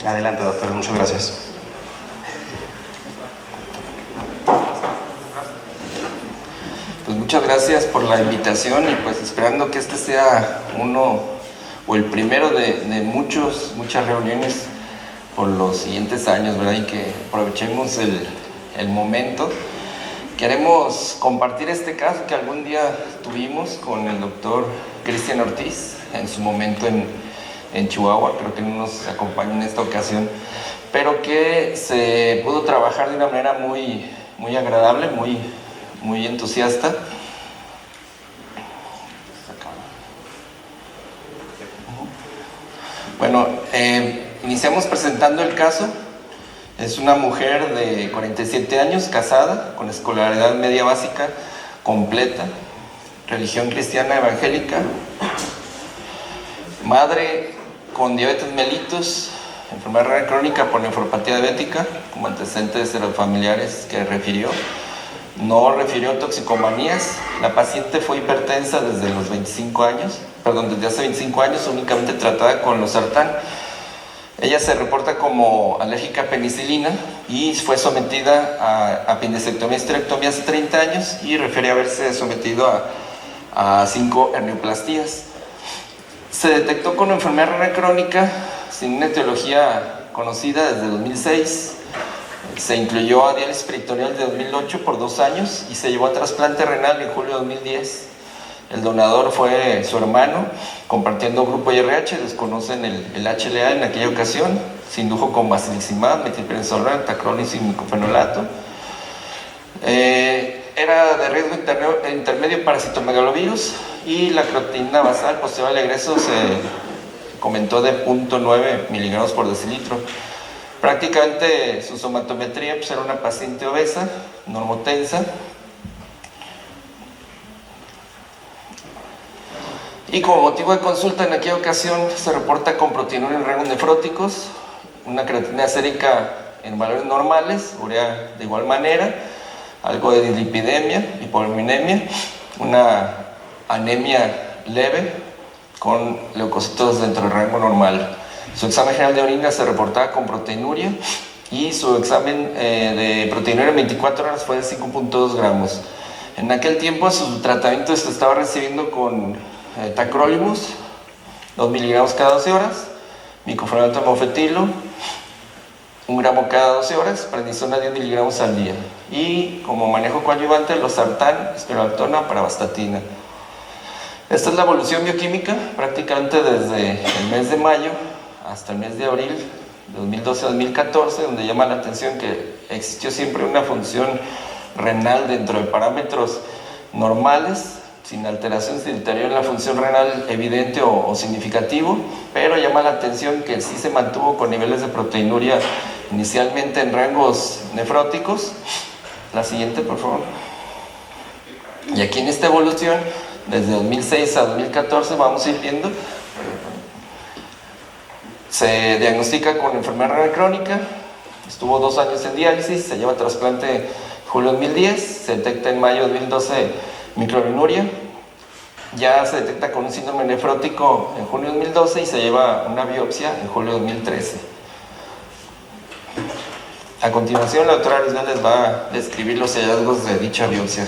Adelante, doctor, muchas gracias. Pues muchas gracias por la invitación y pues esperando que este sea uno o el primero de muchas reuniones por los siguientes años, ¿verdad? Y que aprovechemos el momento. Queremos compartir este caso que algún día tuvimos con el doctor Cristian Ortiz, en su momento en Chihuahua, creo que no nos acompaña en esta ocasión, pero que se pudo trabajar de una manera muy agradable, muy entusiasta. Bueno, iniciamos presentando el caso. Es una mujer de 47 años, casada, con escolaridad media básica completa, religión cristiana evangélica, madre con diabetes mellitus, enfermedad renal crónica por nefropatía diabética, como antecedentes familiares que refirió. No refirió toxicomanías. La paciente fue hipertensa desde los 25 años, desde hace 25 años, únicamente tratada con losartán. Ella se reporta como alérgica a penicilina y fue sometida a apendicectomía y esterectomía hace 30 años y refiere haberse sometido a 5 hernioplastías. Se detectó con enfermedad renal crónica sin una etiología conocida desde 2006. Se incluyó a diálisis peritoneal de 2008 por 2 años y se llevó a trasplante renal en julio de 2010. El donador fue su hermano, compartiendo grupo IRH, desconocen el HLA en aquella ocasión. Se indujo con basiliximab, metilprednisolona, tacrolimus y micofenolato. Era de riesgo intermedio para citomegalovirus y la creatinina basal posterior al egreso se comentó de 0.9 miligramos por decilitro. Prácticamente su somatometría pues, era una paciente obesa, normotensa. Y como motivo de consulta en aquella ocasión se reporta con proteinuria en rangos nefróticos, una creatinina sérica en valores normales, urea de igual manera, algo de dislipidemia, hipoalbuminemia, una anemia leve con leucocitos dentro del rango normal. Su examen general de orina se reportaba con proteinuria y su examen de proteinuria en 24 horas fue de 5.2 gramos. En aquel tiempo su tratamiento se estaba recibiendo con tacrolimus, 2 miligramos cada 12 horas, micofenolato mofetilo, 1 gramo cada 12 horas, prednisona 10 miligramos al día. Y como manejo coadyuvante, losartán, espironolactona, pravastatina. Esta es la evolución bioquímica, prácticamente desde el mes de mayo hasta el mes de abril de 2012 a 2014, donde llama la atención que existió siempre una función renal dentro de parámetros normales, sin alteración, sin deterioro en la función renal evidente o significativo, pero llama la atención que sí se mantuvo con niveles de proteinuria inicialmente en rangos nefróticos. La siguiente, por favor. Y aquí en esta evolución, desde 2006 a 2014, vamos a ir viendo, se diagnostica con enfermedad renal crónica, estuvo 2 años en diálisis, se lleva a trasplante en julio de 2010, se detecta en mayo de 2012 microalbuminuria, ya se detecta con un síndrome nefrótico en junio de 2012 y se lleva una biopsia en julio de 2013. A continuación, la doctora Arisbel les va a describir los hallazgos de dicha biopsia.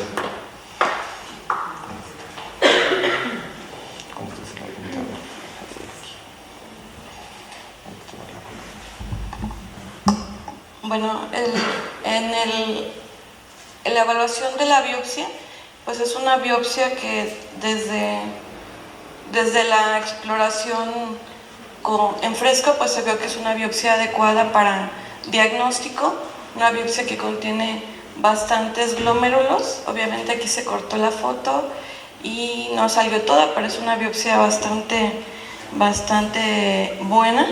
Bueno, en la evaluación de la biopsia, pues es una biopsia que desde la exploración en fresco, pues se vio que es una biopsia adecuada para diagnóstico, una biopsia que contiene bastantes glomérulos. Obviamente aquí se cortó la foto y no salió toda, pero es una biopsia bastante buena.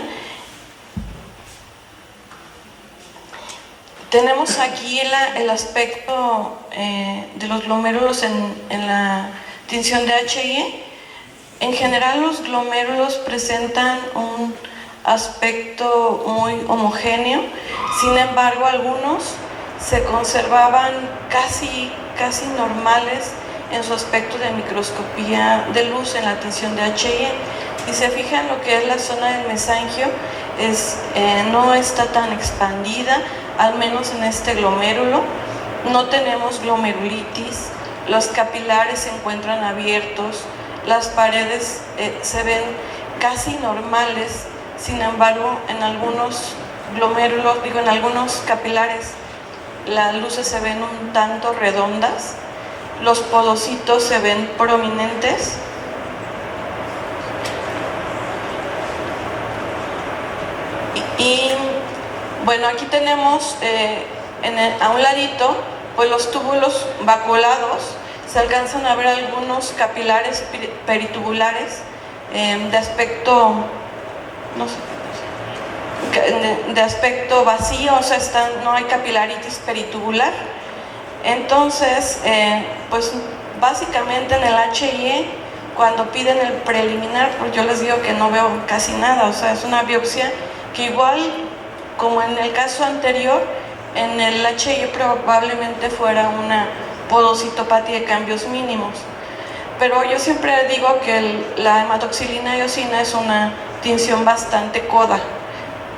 Tenemos aquí el aspecto de los glomérulos en la tinción de HI. En general los glomérulos presentan un aspecto muy homogéneo, sin embargo algunos se conservaban casi normales en su aspecto de microscopía de luz en la tinción de HI. Si se fijan lo que es la zona del mesangio, no está tan expandida, al menos en este glomérulo. No tenemos glomerulitis, los capilares se encuentran abiertos, las paredes se ven casi normales. Sin embargo, en algunos glomérulos, en algunos capilares, las luces se ven un tanto redondas, los podocitos se ven prominentes. Y bueno, aquí tenemos a un ladito, pues los túbulos vaculados. Se alcanzan a ver algunos capilares peritubulares de aspecto, no sé, de aspecto vacío, o sea, no hay capilaritis peritubular. Entonces, pues básicamente en el HIE, cuando piden el preliminar, pues yo les digo que no veo casi nada, o sea, es una biopsia que igual, como en el caso anterior, en el HIE probablemente fuera una podocitopatía de cambios mínimos. Pero yo siempre digo que la hematoxilina eosina es una tinción bastante coda,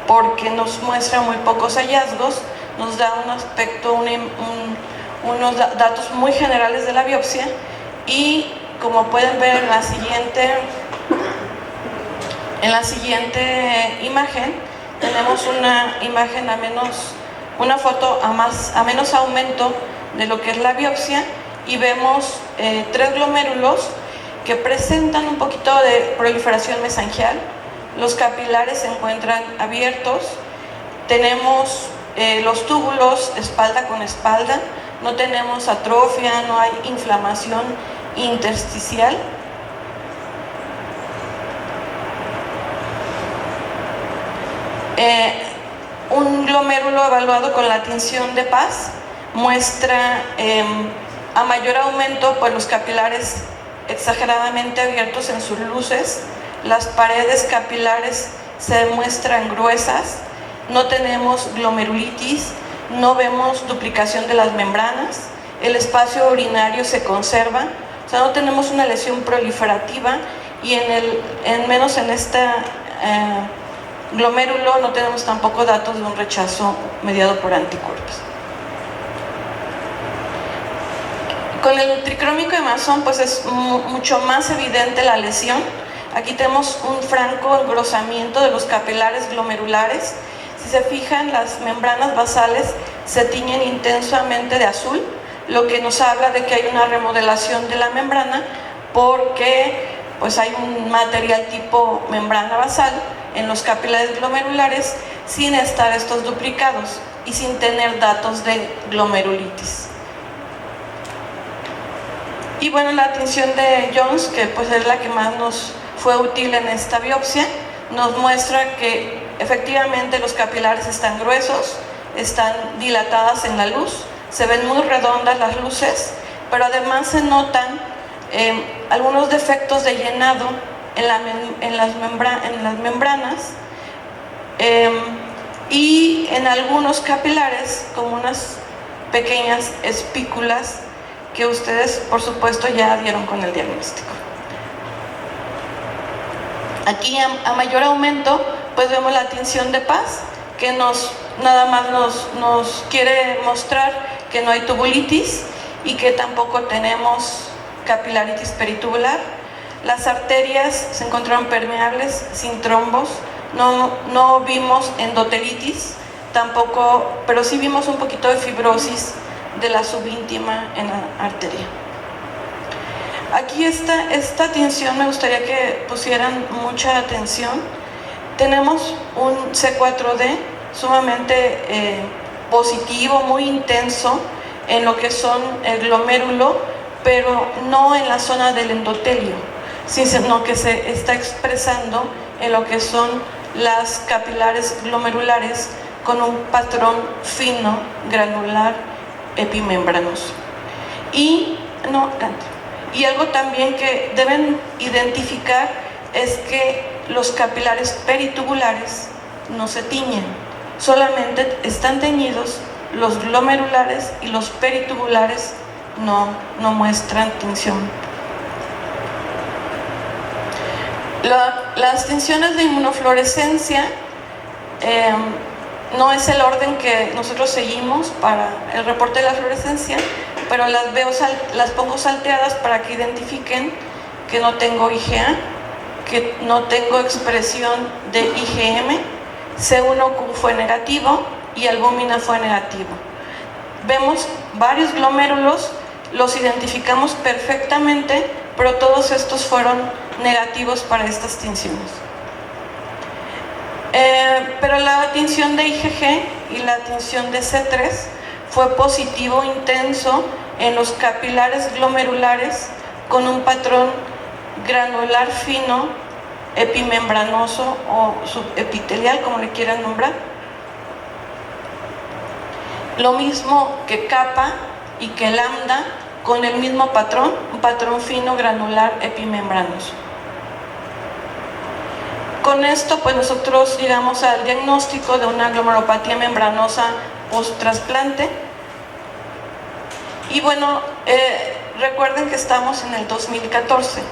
porque nos muestra muy pocos hallazgos, nos da un aspecto, unos datos muy generales de la biopsia, y como pueden ver en la siguiente imagen, tenemos una imagen una foto a menos aumento de lo que es la biopsia, y vemos 3 glomérulos que presentan un poquito de proliferación mesangial. Los capilares se encuentran abiertos, tenemos los túbulos espalda con espalda, no tenemos atrofia, no hay inflamación intersticial. Un glomérulo evaluado con la tinción de Paz muestra a mayor aumento, pues los capilares exageradamente abiertos en sus luces, las paredes capilares se muestran gruesas, no tenemos glomerulitis, no vemos duplicación de las membranas, el espacio urinario se conserva, o sea, no tenemos una lesión proliferativa, y menos en esta glomérulo no tenemos tampoco datos de un rechazo mediado por anticuerpos. Con el tricrómico de Masson, pues es mucho más evidente la lesión. Aquí tenemos un franco engrosamiento de los capilares glomerulares. Si se fijan, las membranas basales se tiñen intensamente de azul, lo que nos habla de que hay una remodelación de la membrana, porque pues hay un material tipo membrana basal en los capilares glomerulares, sin estar estos duplicados y sin tener datos de glomerulitis. Y bueno, la tinción de Jones, que pues es la que más nos fue útil en esta biopsia, nos muestra que efectivamente los capilares están gruesos, están dilatadas en la luz, se ven muy redondas las luces, pero además se notan algunos defectos de llenado en las membranas, y en algunos capilares como unas pequeñas espículas que ustedes por supuesto ya dieron con el diagnóstico. Aquí a mayor aumento pues vemos la tinción de Paz, que nada más nos quiere mostrar que no hay tubulitis y que tampoco tenemos capilaritis peritubular. Las arterias se encontraron permeables, sin trombos, no vimos endotelitis tampoco, pero sí vimos un poquito de fibrosis de la subíntima en la arteria. Aquí esta tinción me gustaría que pusieran mucha atención. Tenemos un C4D sumamente positivo, muy intenso en lo que son el glomérulo, pero no en la zona del endotelio, sino que se está expresando en lo que son las capilares glomerulares con un patrón fino, granular, epimembranoso. Y algo también que deben identificar es que los capilares peritubulares no se tiñen, solamente están teñidos los glomerulares, y los peritubulares no muestran tinción. Las tinciones de inmunofluorescencia No es el orden que nosotros seguimos para el reporte de la fluorescencia, pero las pongo salteadas para que identifiquen que no tengo IgA, que no tengo expresión de IgM, C1q fue negativo y albúmina fue negativo. Vemos varios glomérulos, los identificamos perfectamente, pero todos estos fueron negativos para estas tinciones. Pero la tinción de IgG y la tinción de C3 fue positivo intenso en los capilares glomerulares con un patrón granular fino, epimembranoso o subepitelial, como le quieran nombrar. Lo mismo que kappa y que lambda, con el mismo patrón, un patrón fino, granular, epimembranoso. Con esto, pues nosotros llegamos al diagnóstico de una glomerulopatía membranosa post-trasplante. Y bueno, recuerden que estamos en el 2014.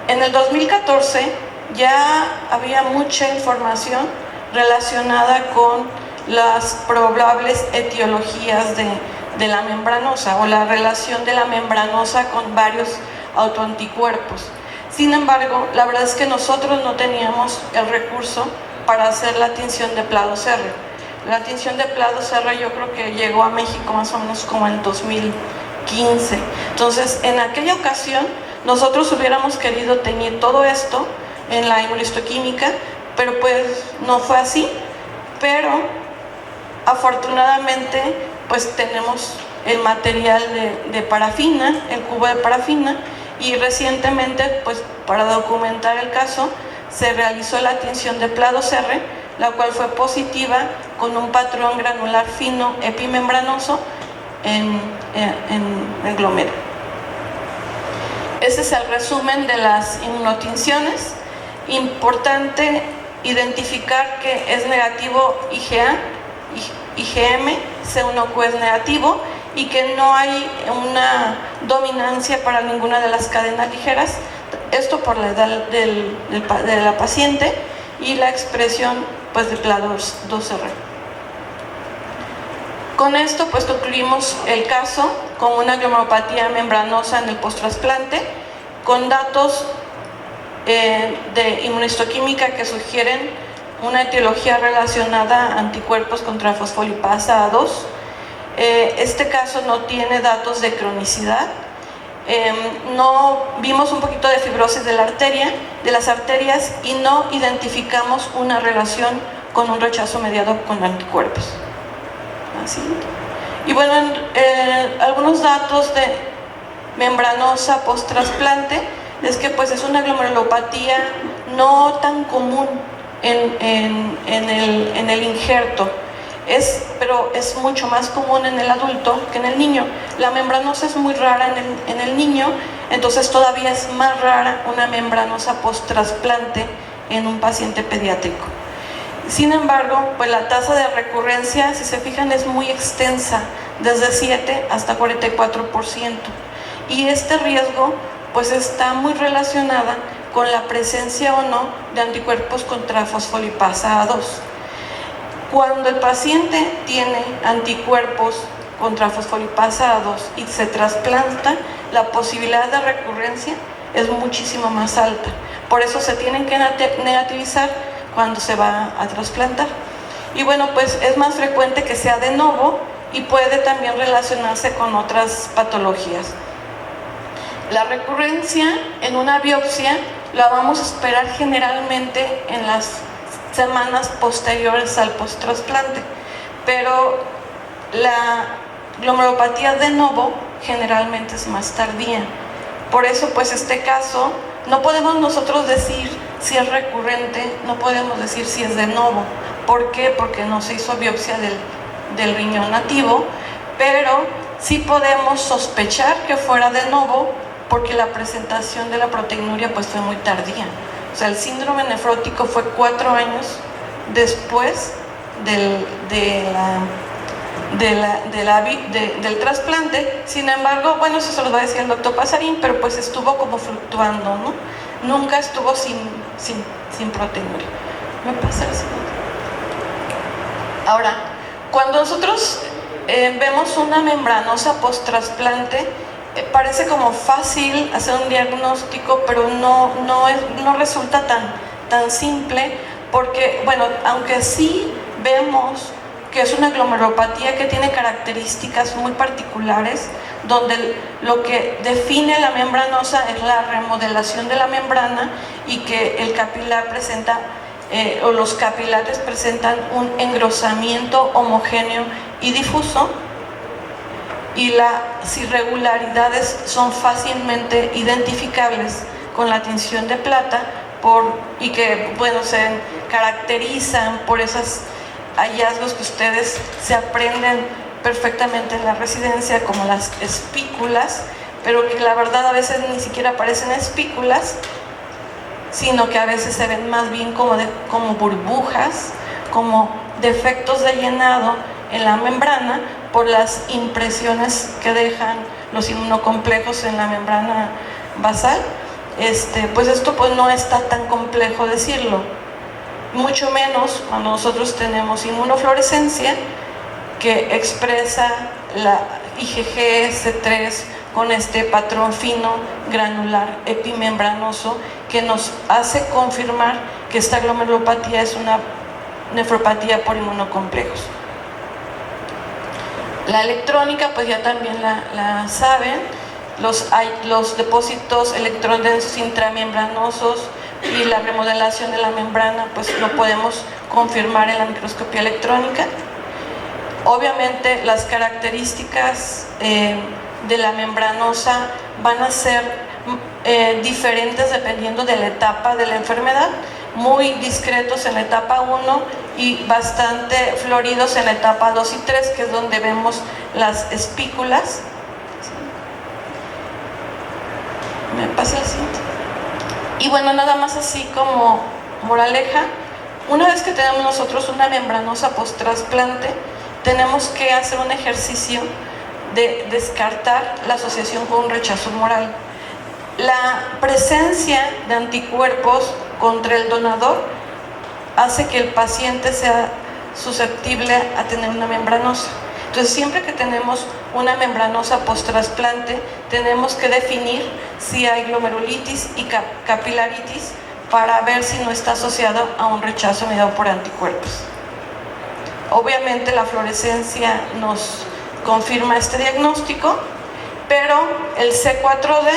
En el 2014 ya había mucha información relacionada con las probables etiologías de la membranosa o la relación de la membranosa con varios autoanticuerpos. Sin embargo, la verdad es que nosotros no teníamos el recurso para hacer la tinción de Pladocr. La tinción de Pladocr yo creo que llegó a México más o menos como en 2015. Entonces, en aquella ocasión, nosotros hubiéramos querido teñir todo esto en la inmunohistoquímica, pero pues no fue así. Pero afortunadamente, pues tenemos el material de parafina, el cubo de parafina, y recientemente, pues para documentar el caso, se realizó la tinción de Pladocr, la cual fue positiva con un patrón granular fino epimembranoso en el glomérulo. Ese es el resumen de las inmunotinciones. Importante identificar que es negativo IgA, IgM, C1q es negativo, y que no hay una dominancia para ninguna de las cadenas ligeras, esto por la edad de la paciente y la expresión pues de Pla2R. Con esto pues concluimos el caso con una glomerulopatía membranosa en el posttrasplante, con datos de inmunohistoquímica que sugieren una etiología relacionada a anticuerpos contra fosfolipasa A2. Este caso no tiene datos de cronicidad. No vimos un poquito de fibrosis de las arterias, y no identificamos una relación con un rechazo mediado con anticuerpos. Así. Y bueno, algunos datos de membranosa post-trasplante es que pues es una glomerulopatía no tan común en el injerto. Pero es mucho más común en el adulto que en el niño. La membranosa es muy rara en el niño, entonces todavía es más rara una membranosa post-trasplante en un paciente pediátrico. Sin embargo, pues la tasa de recurrencia, si se fijan, es muy extensa, desde 7 hasta 44%. Y este riesgo pues está muy relacionada con la presencia o no de anticuerpos contra fosfolipasa A2. Cuando el paciente tiene anticuerpos contra fosfolipasa A2 y se trasplanta, la posibilidad de recurrencia es muchísimo más alta. Por eso se tienen que negativizar cuando se va a trasplantar. Y bueno, pues es más frecuente que sea de novo y puede también relacionarse con otras patologías. La recurrencia en una biopsia la vamos a esperar generalmente en las semanas posteriores al posttrasplante, pero la glomerulopatía de novo generalmente es más tardía. Por eso pues este caso no podemos nosotros decir si es recurrente, no podemos decir si es de novo. ¿Por qué? Porque no se hizo biopsia del riñón nativo, pero sí podemos sospechar que fuera de novo porque la presentación de la proteinuria pues fue muy tardía. O sea, el síndrome nefrótico fue 4 años después del trasplante. Sin embargo, bueno, eso se los va a decir el doctor Pasarín, pero pues estuvo como fluctuando, ¿no? Nunca estuvo sin proteinuria. ¿Me pasa eso? Ahora, cuando nosotros vemos una membranosa post-trasplante, parece como fácil hacer un diagnóstico, pero no resulta tan simple, porque, bueno, aunque sí vemos que es una glomerulopatía que tiene características muy particulares, donde lo que define la membranosa es la remodelación de la membrana y que el capilar presenta, o los capilares presentan un engrosamiento homogéneo y difuso, y las irregularidades son fácilmente identificables con la tinción de plata y que, bueno, se caracterizan por esos hallazgos que ustedes se aprenden perfectamente en la residencia, como las espículas, pero que la verdad a veces ni siquiera parecen espículas, sino que a veces se ven más bien como burbujas, como defectos de llenado en la membrana por las impresiones que dejan los inmunocomplejos en la membrana basal. Pues esto pues no está tan complejo decirlo, mucho menos cuando nosotros tenemos inmunofluorescencia que expresa la IgG C3 con este patrón fino granular epimembranoso que nos hace confirmar que esta glomerulopatía es una nefropatía por inmunocomplejos. La electrónica pues ya también la saben, los depósitos electrodensos intramembranosos y la remodelación de la membrana pues lo podemos confirmar en la microscopía electrónica. Obviamente las características de la membranosa van a ser diferentes dependiendo de la etapa de la enfermedad, muy discretos en la etapa 1 y bastante floridos en la etapa 2 y 3, que es donde vemos las espículas. ¿Me pasa el siguiente? Y bueno, nada más así como moraleja, una vez que tenemos nosotros una membranosa post-trasplante, tenemos que hacer un ejercicio de descartar la asociación con un rechazo humoral. La presencia de anticuerpos contra el donador hace que el paciente sea susceptible a tener una membranosa. Entonces, siempre que tenemos una membranosa post-trasplante, tenemos que definir si hay glomerulitis y capilaritis para ver si no está asociado a un rechazo mediado por anticuerpos. Obviamente la fluorescencia nos confirma este diagnóstico, pero el C4D,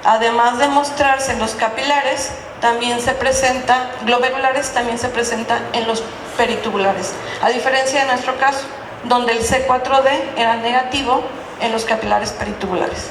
además de mostrarse en los capilares, también se presenta, glomerulares, también se presenta en los peritubulares, a diferencia de nuestro caso, donde el C4D era negativo en los capilares peritubulares.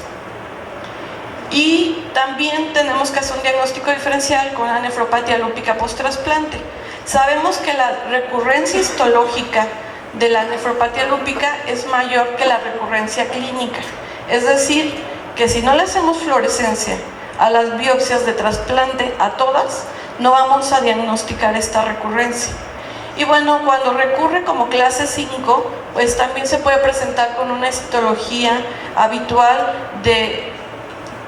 Y también tenemos que hacer un diagnóstico diferencial con la nefropatía lúpica post-trasplante. Sabemos que la recurrencia histológica de la nefropatía lúpica es mayor que la recurrencia clínica. Es decir, que si no le hacemos fluorescencia a las biopsias de trasplante a todas, no vamos a diagnosticar esta recurrencia. Y bueno, cuando recurre como clase 5, pues también se puede presentar con una histología habitual de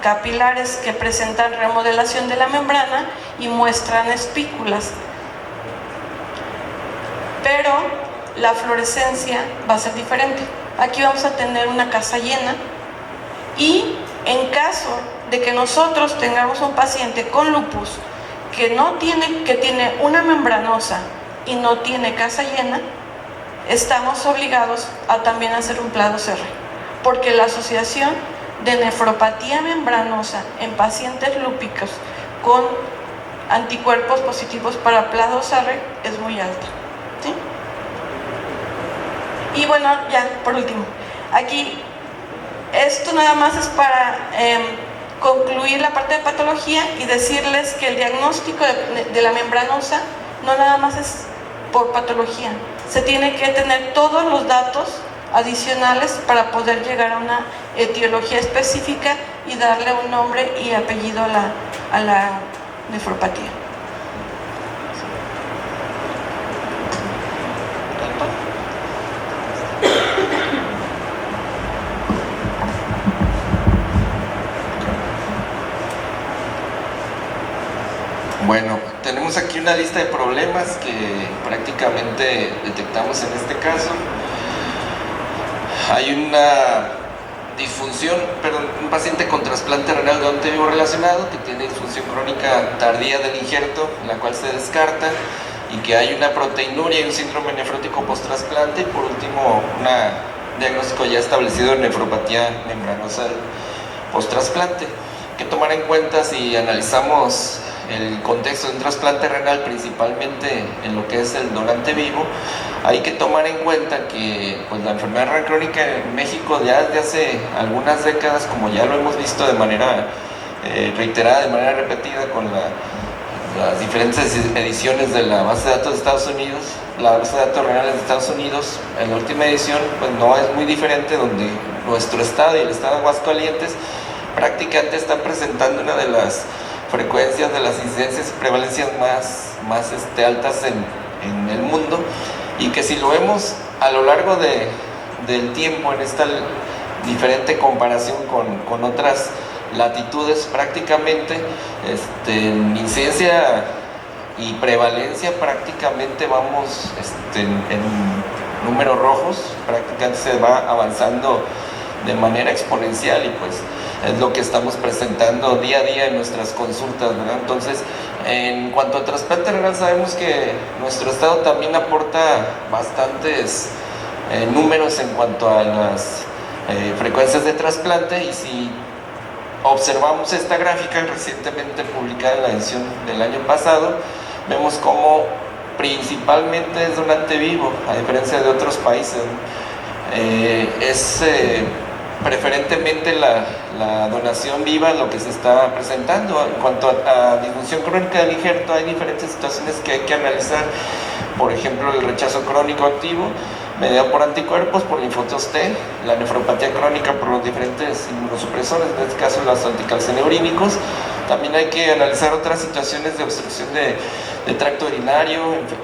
capilares que presentan remodelación de la membrana y muestran espículas. Pero la fluorescencia va a ser diferente. Aquí vamos a tener una casa llena y en caso de que nosotros tengamos un paciente con lupus que tiene una membranosa y no tiene casa llena, estamos obligados a también hacer un PLA2R, porque la asociación de nefropatía membranosa en pacientes lúpicos con anticuerpos positivos para PLA2R es muy alta, ¿sí? Y bueno, ya por último, aquí esto nada más es para concluir la parte de patología y decirles que el diagnóstico de la membranosa no nada más es por patología, se tiene que tener todos los datos adicionales para poder llegar a una etiología específica y darle un nombre y apellido a la nefropatía. Bueno, tenemos tenemos aquí una lista de problemas que prácticamente detectamos en este caso. Hay una disfunción, perdón, un paciente con trasplante renal de donante vivo relacionado que tiene disfunción crónica tardía del injerto, la cual se descarta, y que hay una proteinuria y un síndrome nefrótico post-trasplante, y por último, un diagnóstico ya establecido de nefropatía membranosa post-trasplante. Que tomar en cuenta si analizamos el contexto de un trasplante renal, principalmente en lo que es el donante vivo, hay que tomar en cuenta que pues, la enfermedad renal crónica en México ya desde hace algunas décadas, como ya lo hemos visto de manera reiterada, de manera repetida con las diferentes ediciones de la base de datos de Estados Unidos, la base de datos renales de Estados Unidos, en la última edición pues no es muy diferente, donde nuestro estado y el estado de Aguascalientes prácticamente están presentando una de las frecuencias de las incidencias y prevalencias más altas en el mundo, y que si lo vemos a lo largo del tiempo en esta diferente comparación con otras latitudes, prácticamente en incidencia y prevalencia prácticamente vamos en números rojos, prácticamente se va avanzando de manera exponencial, y pues es lo que estamos presentando día a día en nuestras consultas, ¿verdad? Entonces, en cuanto a trasplante renal, sabemos que nuestro estado también aporta bastantes números en cuanto a las frecuencias de trasplante, y si observamos esta gráfica recientemente publicada en la edición del año pasado, vemos cómo principalmente es donante vivo, a diferencia de otros países. Preferentemente la donación viva lo que se está presentando. En cuanto a disfunción crónica del injerto, hay diferentes situaciones que hay que analizar. Por ejemplo, el rechazo crónico activo mediado por anticuerpos, por linfotos T, la nefropatía crónica por los diferentes inmunosupresores, en este caso los anticalcineurínicos. También hay que analizar otras situaciones de obstrucción de tracto urinario,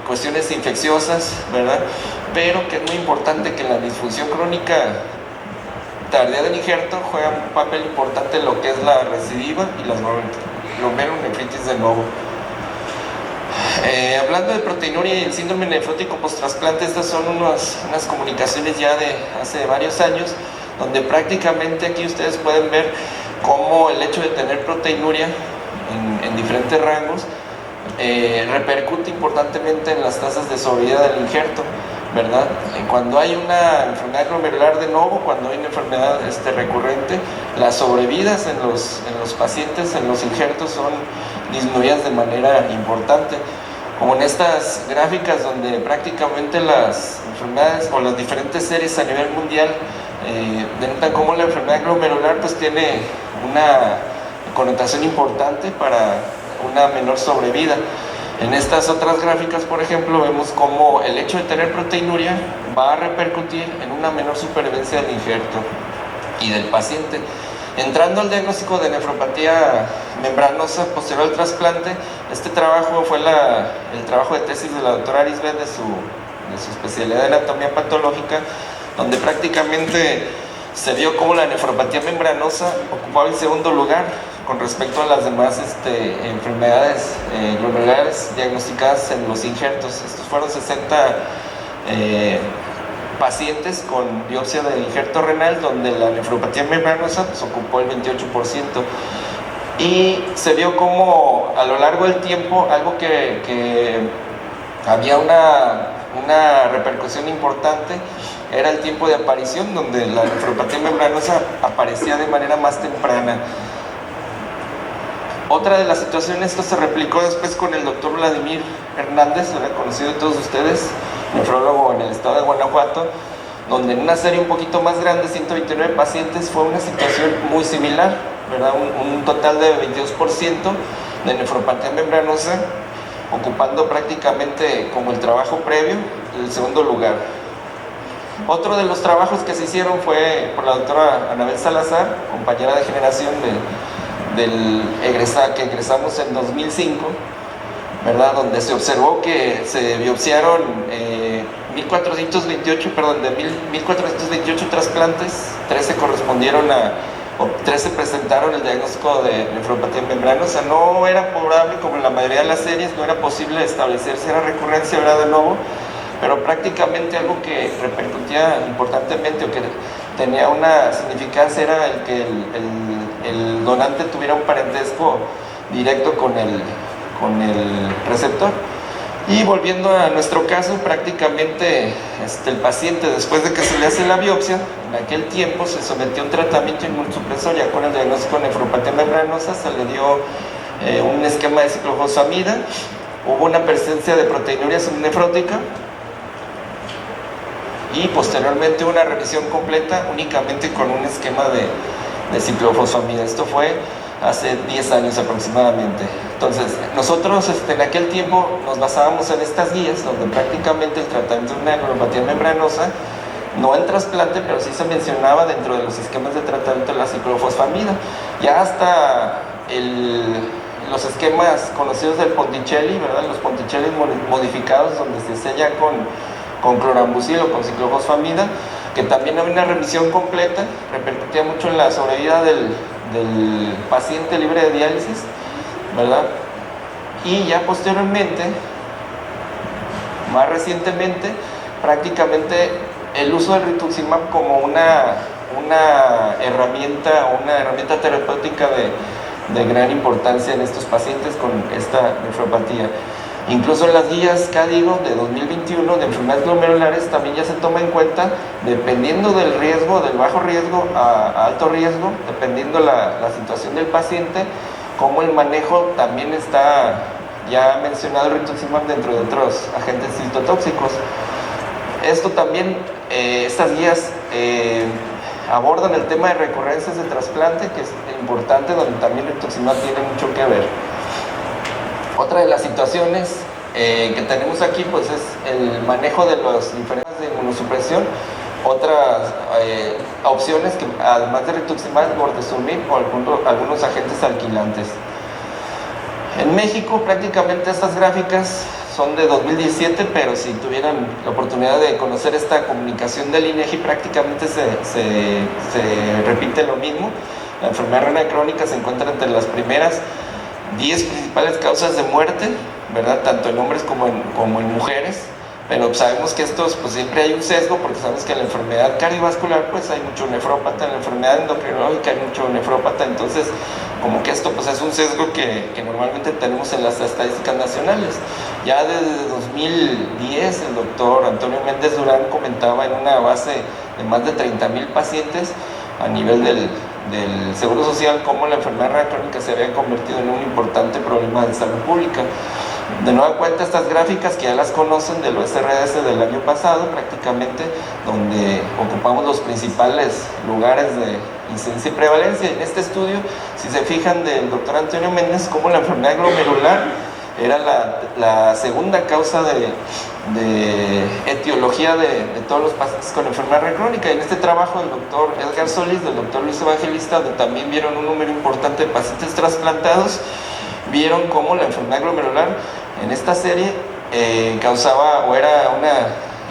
cuestiones infecciosas, ¿verdad? Pero que es muy importante que la disfunción crónica tardía del injerto juega un papel importante en lo que es la recidiva y las glomerulonefritis de nuevo. Hablando de proteinuria y el síndrome nefrótico post-trasplante, estas son unas comunicaciones ya de hace varios años, donde prácticamente aquí ustedes pueden ver cómo el hecho de tener proteinuria en diferentes rangos repercute importantemente en las tasas de sobrevida del injerto, ¿verdad? Cuando hay una enfermedad glomerular de nuevo, cuando hay una enfermedad recurrente, las sobrevidas en los pacientes, en los injertos, son disminuidas de manera importante. Como en estas gráficas donde prácticamente las enfermedades o las diferentes series a nivel mundial denotan cómo la enfermedad glomerular pues tiene una connotación importante para una menor sobrevida. En estas otras gráficas, por ejemplo, vemos cómo el hecho de tener proteinuria va a repercutir en una menor supervivencia del injerto y del paciente. Entrando al diagnóstico de nefropatía membranosa posterior al trasplante, este trabajo fue el trabajo de tesis de la doctora Arisbet de su especialidad de anatomía patológica, donde prácticamente se vio cómo la nefropatía membranosa ocupaba el segundo lugar con respecto a las demás enfermedades glomerulares diagnosticadas en los injertos. Estos fueron 60 pacientes con biopsia del injerto renal, donde la nefropatía membranosa pues, ocupó el 28%. Y se vio como a lo largo del tiempo algo que había una repercusión importante, era el tiempo de aparición, donde la nefropatía membranosa aparecía de manera más temprana. Otra de las situaciones, esto se replicó después con el doctor Vladimir Hernández, conocido de todos ustedes, nefrólogo en el estado de Guanajuato, donde en una serie un poquito más grande, 129 pacientes, fue una situación muy similar, ¿verdad? Un total de 22% de nefropatía membranosa, ocupando prácticamente como el trabajo previo el segundo lugar. Otro de los trabajos que se hicieron fue por la doctora Anabel Salazar, compañera de generación que egresamos en 2005, ¿verdad? Donde se observó que se biopsiaron 1.428 trasplantes, 13 correspondieron a 13 presentaron el diagnóstico de nefropatía membranosa. No era probable, como en la mayoría de las series, no era posible establecer si era recurrencia o era de nuevo, pero prácticamente algo que repercutía importantemente o que tenía una significancia era el que el donante tuviera un parentesco directo con el receptor. Y volviendo a nuestro caso, prácticamente el paciente, después de que se le hace la biopsia, en aquel tiempo se sometió a un tratamiento inmunosupresor. Ya con el diagnóstico de nefropatía membranosa se le dio un esquema de ciclofosfamida, hubo una presencia de proteinuria subnefrótica y posteriormente una revisión completa únicamente con un esquema de ciclofosfamida. Esto fue hace 10 años aproximadamente. Entonces, nosotros en aquel tiempo nos basábamos en estas guías, donde prácticamente el tratamiento de una nefropatía membranosa, no en trasplante, pero sí se mencionaba dentro de los esquemas de tratamiento de la ciclofosfamida. Ya hasta los esquemas conocidos del Ponticelli, ¿verdad? Los Ponticelli modificados, donde se sella con clorambucil o con ciclofosfamida, que también había una remisión completa, repercutía mucho en la sobrevida del paciente libre de diálisis, ¿verdad? Y ya posteriormente, más recientemente, prácticamente el uso del rituximab como una herramienta terapéutica de gran importancia en estos pacientes con esta nefropatía. Incluso en las guías CADIGO de 2021 de enfermedades glomerulares también ya se toma en cuenta, dependiendo del riesgo, del bajo riesgo a alto riesgo, dependiendo la situación del paciente, como el manejo también está ya mencionado el rituximab dentro de otros agentes citotóxicos. Esto también, estas guías abordan el tema de recurrencias de trasplante, que es importante, donde también el rituximab tiene mucho que ver. Otra de las situaciones que tenemos aquí pues es el manejo de los diferentes de inmunosupresión. Otras opciones que además de rituximab, bortezomib o algunos agentes alquilantes. En México prácticamente estas gráficas son de 2017, pero si tuvieran la oportunidad de conocer esta comunicación del INEGI, prácticamente se repite lo mismo. La enfermedad renal crónica se encuentra entre las primeras 10 principales causas de muerte, ¿verdad? Tanto en hombres como en mujeres, pero sabemos que estos, pues siempre hay un sesgo, porque sabemos que en la enfermedad cardiovascular pues hay mucho nefrópata, en la enfermedad endocrinológica hay mucho nefrópata, entonces como que esto pues es un sesgo que normalmente tenemos en las estadísticas nacionales. Ya desde 2010 el doctor Antonio Méndez Durán comentaba en una base de más de 30,000 pacientes a nivel del Seguro Social cómo la enfermedad renal crónica se había convertido en un importante problema de salud pública. De nueva cuenta, estas gráficas que ya las conocen del OSRS del año pasado, prácticamente, donde ocupamos los principales lugares de incidencia y prevalencia. En este estudio, si se fijan del doctor Antonio Méndez, cómo la enfermedad glomerular era la segunda causa de etiología de todos los pacientes con enfermedad renal crónica. En este trabajo del doctor Edgar Solís, del doctor Luis Evangelista, donde también vieron un número importante de pacientes trasplantados, vieron cómo la enfermedad glomerular en esta serie causaba o era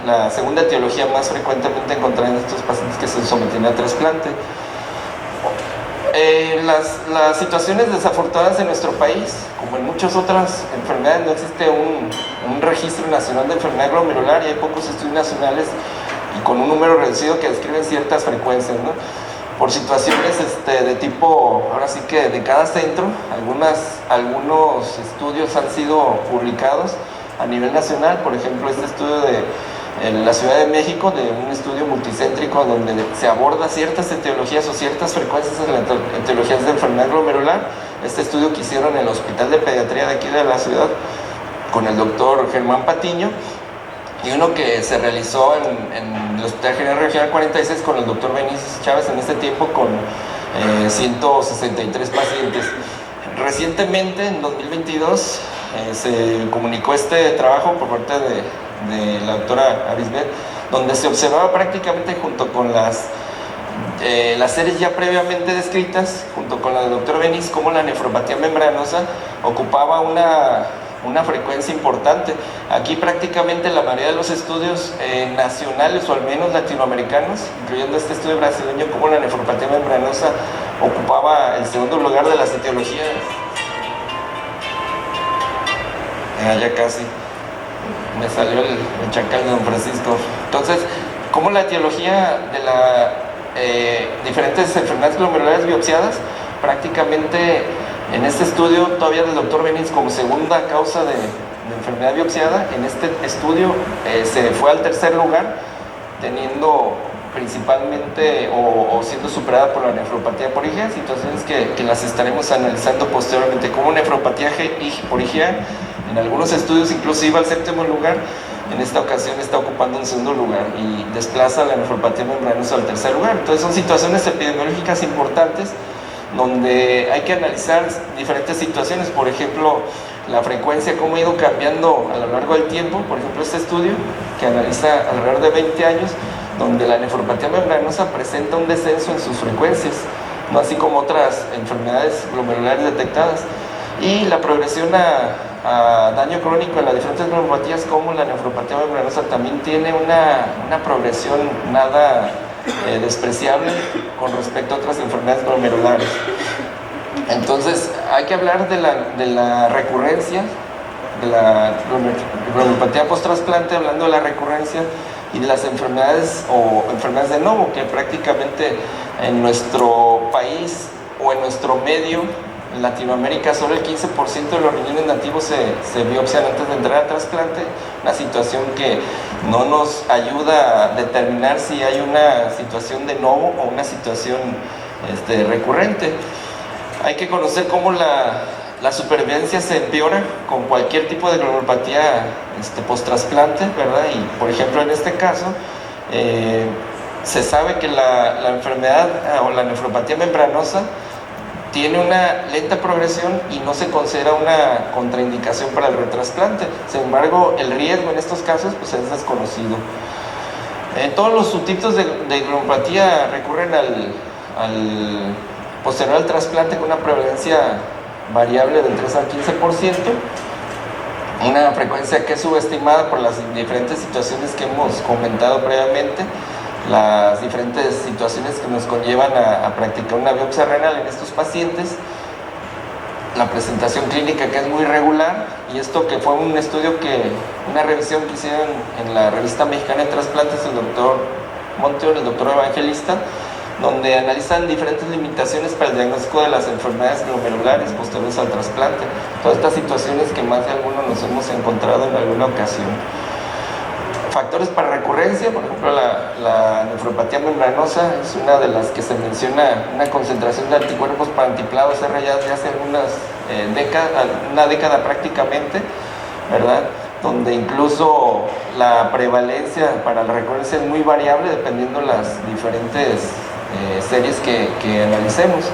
la segunda etiología más frecuentemente encontrada en estos pacientes que se sometían a trasplante. Las situaciones desafortunadas en nuestro país, como en muchas otras enfermedades, no existe un registro nacional de enfermedad glomerular y hay pocos estudios nacionales y con un número reducido que describen ciertas frecuencias, ¿no? Por situaciones de tipo, ahora sí que de cada centro, algunos estudios han sido publicados a nivel nacional. Por ejemplo, este estudio en la Ciudad de México, de un estudio multicéntrico donde se aborda ciertas etiologías o ciertas frecuencias en las etiologías de enfermedad glomerular. Este estudio que hicieron en el Hospital de Pediatría de aquí de la ciudad con el doctor Germán Patiño, y uno que se realizó en el Hospital General Regional 46 con el doctor Benítez Chávez, en este tiempo con 163 pacientes. Recientemente, en 2022, se comunicó este trabajo por parte de la doctora Arisbet, donde se observaba prácticamente junto con las series ya previamente descritas, junto con la del doctor Benítez, cómo la nefropatía membranosa ocupaba una frecuencia importante. Aquí prácticamente la mayoría de los estudios nacionales o al menos latinoamericanos, incluyendo este estudio brasileño, como la nefropatía membranosa ocupaba el segundo lugar de las etiologías. Ya casi me salió el chacal de don Francisco. Entonces, como la etiología de las diferentes enfermedades glomerulares biopsiadas, prácticamente en este estudio todavía del doctor Benítez como segunda causa de enfermedad biopsiada, en este estudio se fue al tercer lugar, teniendo principalmente o siendo superada por la nefropatía por IgA, situaciones que las estaremos analizando posteriormente, como nefropatía por IgA, en algunos estudios inclusive al séptimo lugar. En esta ocasión está ocupando un segundo lugar y desplaza la nefropatía membranosa al tercer lugar. Entonces son situaciones epidemiológicas importantes donde hay que analizar diferentes situaciones, por ejemplo, la frecuencia, cómo ha ido cambiando a lo largo del tiempo. Por ejemplo, este estudio que analiza alrededor de 20 años, donde la nefropatía membranosa presenta un descenso en sus frecuencias, no así como otras enfermedades glomerulares detectadas. Y la progresión a daño crónico en las diferentes neuropatías, como la nefropatía membranosa, también tiene una progresión nada despreciable con respecto a otras enfermedades glomerulares. Entonces hay que hablar de la recurrencia, de la glomerulopatía post-trasplante, hablando de la recurrencia y de las enfermedades o enfermedades de novo, que prácticamente en nuestro país o en nuestro medio, en Latinoamérica, solo el 15% de los riñones nativos se biopsian antes de entrar a trasplante, una situación que no nos ayuda a determinar si hay una situación de novo o una situación recurrente. Hay que conocer cómo la supervivencia se empeora con cualquier tipo de glomerulopatía post-trasplante, ¿verdad? Y por ejemplo, en este caso, se sabe que la enfermedad o la nefropatía membranosa tiene una lenta progresión y no se considera una contraindicación para el retrasplante. Sin embargo, el riesgo en estos casos pues, es desconocido. Todos los subtipos de glomerulopatía recurren al posterior al trasplante con una prevalencia variable del 3 al 15%, una frecuencia que es subestimada por las diferentes situaciones que hemos comentado previamente, las diferentes situaciones que nos conllevan a practicar una biopsia renal en estos pacientes, la presentación clínica que es muy irregular, y esto que fue un estudio una revisión que hicieron en la revista mexicana de trasplantes, el doctor Monteón, el doctor Evangelista, donde analizan diferentes limitaciones para el diagnóstico de las enfermedades glomerulares posteriores al trasplante. Todas estas situaciones que más de algunos nos hemos encontrado en alguna ocasión. Factores para recurrencia, por ejemplo, la nefropatía membranosa es una de las que se menciona una concentración de anticuerpos para antiplados R ya de hace una década prácticamente, ¿verdad? Donde incluso la prevalencia para la recurrencia es muy variable dependiendo de las diferentes series que analicemos.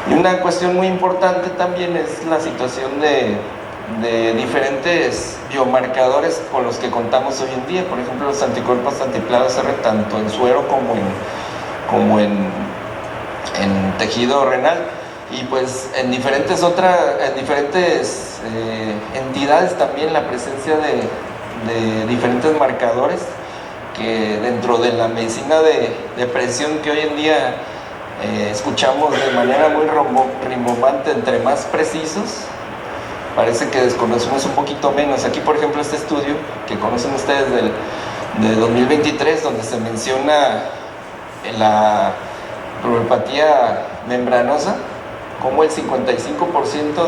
Y una cuestión muy importante también es la situación de diferentes biomarcadores con los que contamos hoy en día, por ejemplo los anticuerpos antiplados R tanto en suero como en tejido renal, y pues en diferentes entidades también la presencia de diferentes marcadores que dentro de la medicina de precisión que hoy en día escuchamos de manera muy rimbombante, entre más precisos, parece que desconocemos un poquito menos. Aquí, por ejemplo, este estudio que conocen ustedes de 2023, donde se menciona la glomerulopatía membranosa, como el 55%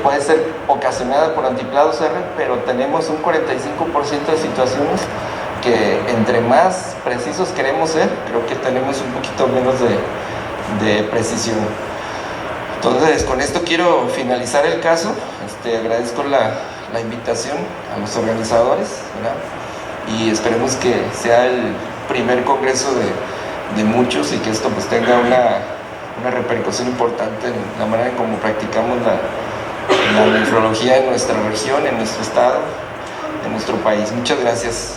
puede ser ocasionada por antiplados R, pero tenemos un 45% de situaciones que entre más precisos queremos ser, creo que tenemos un poquito menos de precisión. Entonces, con esto quiero finalizar el caso. Agradezco la invitación a los organizadores, ¿verdad? Y esperemos que sea el primer congreso de muchos y que esto pues tenga una repercusión importante en la manera en cómo practicamos la nefrología en nuestra región, en nuestro estado, en nuestro país. Muchas gracias.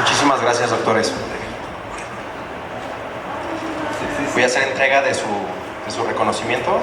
Muchísimas gracias, doctores. Voy a hacer entrega de su reconocimiento.